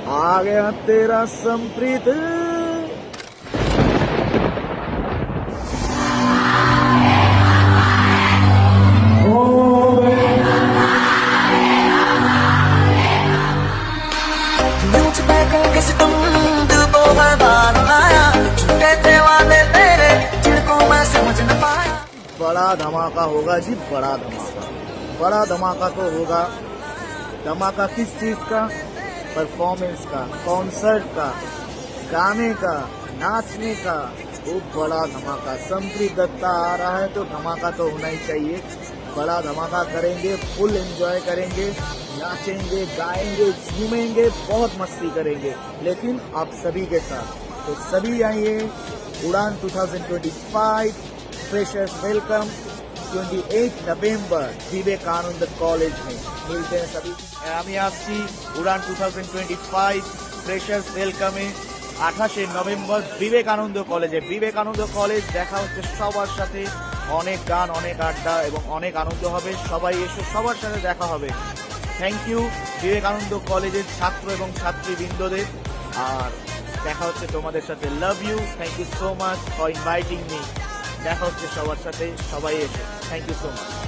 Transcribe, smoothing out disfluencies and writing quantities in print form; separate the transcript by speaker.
Speaker 1: आ गया तेरा संप्रीत। बड़ा धमाका होगा जी, बड़ा धमाका। बड़ा धमाका तो होगा। धमाका किस चीज का? परफॉर्मेंस का, कॉन्सर्ट का, गाने का, नाचने का। वो बड़ा धमाका। संप्रीत दत्ता आ रहा है तो धमाका तो होना ही चाहिए। बड़ा धमाका करेंगे, फुल एंजॉय करेंगे, नाचेंगे, गाएंगे, झूमेंगे, बहुत मस्ती करेंगे, लेकिन आप सभी के साथ। तो सभी आइए उड़ान 2025 फ्रेशर्स वेलकम 28 नवंबर विवेकानंद कॉलेज में मिलते हैं सभी। আমি আসছি উড়ান 2025 ফ্রেশার্স ওয়েলকামে 28 নভেম্বর বিবেকানন্দ কলেজে। বিবেকানন্দ কলেজ দেখা হচ্ছে সবার সাথে। অনেক গান, অনেক আড্ডা এবং অনেক আনন্দ হবে। সবাই এসে সবার সাথে দেখা হবে। থ্যাংক ইউ বিবেকানন্দ কলেজের ছাত্র এবং ছাত্রীবৃন্দদের। আর দেখা হচ্ছে তোমাদের সাথে। Love you, thank you so much for inviting me. দেখা হচ্ছে সবার সাথে, সবাই এসে। Thank you so much.